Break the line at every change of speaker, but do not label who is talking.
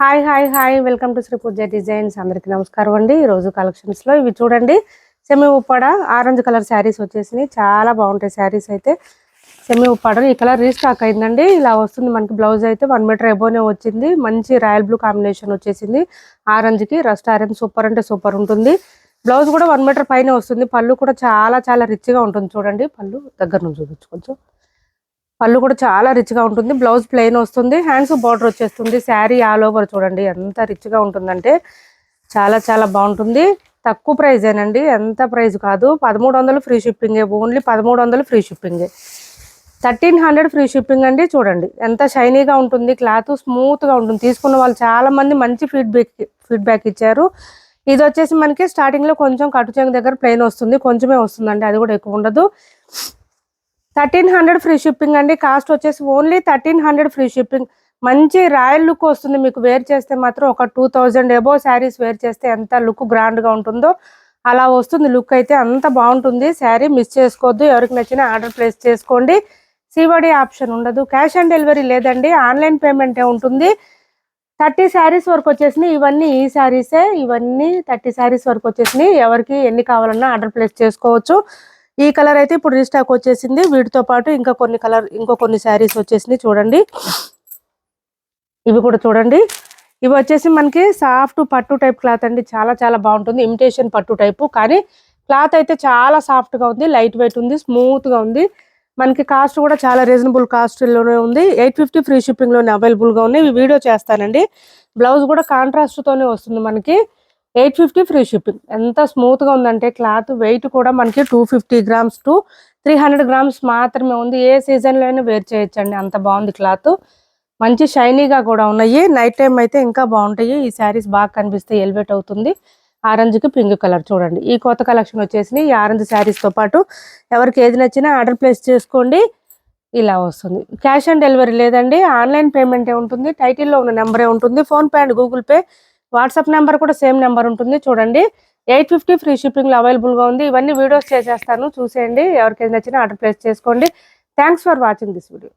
Hi welcome to Shri Pooja designs. అందరికి నమస్కారం అండి. ఈ రోజు కలెక్షన్స్ లో ఇవి చూడండి, semi Uppada orange colour saris వచ్చేసినాయి. చాలా బాగుంటాయి శారీస్ అయితే. సెమీ ఉప్పాడ ఈ కలర్ రీస్టాక్ అయిందండి. ఇలా వస్తుంది మనకి. బ్లౌజ్ అయితే 1 మీటర్ ఎబోనే వచ్చింది. మంచి రాయల్ బ్లూ కాంబినేషన్ వచ్చేసింది. ఆరెంజ్ కి రస్ట్ ఆరెంజ్ సూపర్ అంటే సూపర్ ఉంటుంది. బ్లౌజ్ కూడా 1 మీటర్ పైన వస్తుంది. పళ్ళు కూడా చాలా రిచ్ గా ఉంటుంది. చూడండి పళ్ళు దగ్గర నుంచి చూపించు కొంచెం. పళ్ళు కూడా చాలా రిచ్ గా ఉంటుంది. బ్లౌజ్ ప్లెయిన్ వస్తుంది. హ్యాండ్స్ బార్డర్ వచ్చేస్తుంది. శారీ ఆల్ ఓవర్ చూడండి ఎంత రిచ్ గా ఉంటుందంటే చాలా బాగుంటుంది. తక్కువ ప్రైస్ ఏనండి, ఎంత ప్రైస్ కాదు. 1300 ఫ్రీ షిప్పింగే, ఓన్లీ 1300 ఫ్రీ షిప్పింగే. 1300 ఫ్రీ షిప్పింగ్ అండి. చూడండి ఎంత షైనీగా ఉంటుంది. క్లాత్ స్మూత్ గా ఉంటుంది. తీసుకున్న వాళ్ళు చాలా మంది మంచి ఫీడ్బ్యాక్ ఇచ్చారు. ఇది వచ్చేసి మనకి స్టార్టింగ్ లో కొంచెం కట్టు చెంగు దగ్గర ప్లెయిన్ వస్తుంది, కొంచెమే వస్తుందండి, అది కూడా ఎక్కువ ఉండదు. 1300 ఫ్రీ షిప్పింగ్ అండి. కాస్ట్ వచ్చేసి ఓన్లీ 1300 ఫ్రీ షిప్పింగ్. మంచి రాయల్ లుక్ వస్తుంది మీకు. వేర్ చేస్తే మాత్రం ఒక 2000 ఎబో శారీస్ వేర్ చేస్తే ఎంత లుక్ గ్రాండ్ గా ఉంటుందో అలా వస్తుంది లుక్ అయితే. అంత బాగుంటుంది శారీ. మిస్ చేసుకోవద్దు. ఎవరికి నచ్చినా ఆర్డర్ ప్లేస్ చేసుకోండి. సివడి ఆప్షన్ ఉండదు. క్యాష్ ఆన్ డెలివరీ లేదండి, ఆన్లైన్ పేమెంటే ఉంటుంది. 30 శారీస్ వరకు వచ్చేసినాయి. ఇవన్నీ ఈ శారీసే. ఇవన్నీ 30 శారీస్ వరకు వచ్చేసినాయి. ఎవరికి ఎన్ని కావాలన్నా ఆర్డర్ ప్లేస్ చేసుకోవచ్చు. ఈ కలర్ అయితే ఇప్పుడు రీస్టాక్ వచ్చేసింది. వీటితో పాటు ఇంకా కొన్ని శారీస్ వచ్చేసినాయి. చూడండి ఇవి కూడా చూడండి. ఇవి వచ్చేసి మనకి సాఫ్ట్ పట్టు టైప్ క్లాత్ అండి. చాలా బాగుంటుంది. ఇమిటేషన్ పట్టు టైపు, కానీ క్లాత్ అయితే చాలా సాఫ్ట్ గా ఉంది. లైట్ వెయిట్ ఉంది, స్మూత్ గా ఉంది. మనకి కాస్ట్ కూడా చాలా రీజనబుల్ కాస్ట్ లోనే ఉంది. 850 ఫ్రీ షిప్పింగ్ లోనే అవైలబుల్ గా ఉన్నాయి. వీడియో చేస్తానండి. బ్లౌజ్ కూడా కాంట్రాస్ట్ తోనే వస్తుంది మనకి. 850 ఫ్రీ షిప్పింగ్. ఎంత స్మూత్ గా ఉందంటే క్లాత్. వెయిట్ కూడా మనకి 250 గ్రామ్స్ టు 300 గ్రామ్స్ మాత్రమే ఉంది. ఏ సీజన్ లో అయినా వేర్ చేయొచ్చండి, అంత బాగుంది క్లాత్. మంచి షైనీగా కూడా ఉన్నాయి. నైట్ టైం అయితే ఇంకా బాగుంటాయి. ఈ శారీస్ బాగా కనిపిస్తే ఎలివేట్ అవుతుంది. ఆరెంజ్ కి పింక్ కలర్ చూడండి. ఈ కొత్త కలెక్షన్ వచ్చేసి ఈ ఆరెంజ్ శారీస్ తో పాటు ఎవరికి ఏది నచ్చినా ఆర్డర్ ప్లేస్ చేసుకోండి. ఇలా వస్తుంది. క్యాష్ ఆన్ డెలివరీ లేదండి, ఆన్లైన్ పేమెంటే ఉంటుంది. టైటిల్లో ఉన్న నెంబరే ఉంటుంది. Phone pay and Google pay, WhatsApp number కూడా సేమ్ నెంబర్ ఉంటుంది. చూడండి 850 ఫ్రీ షిప్పింగ్ లో అవైలబుల్ గా ఉంది. ఇవన్నీ వీడియోస్ చేసేస్తాను, చూసేయండి. ఎవరికైనా నచ్చినా ఆర్డర్ ప్లేస్ చేసుకోండి. Thanks for watching this video.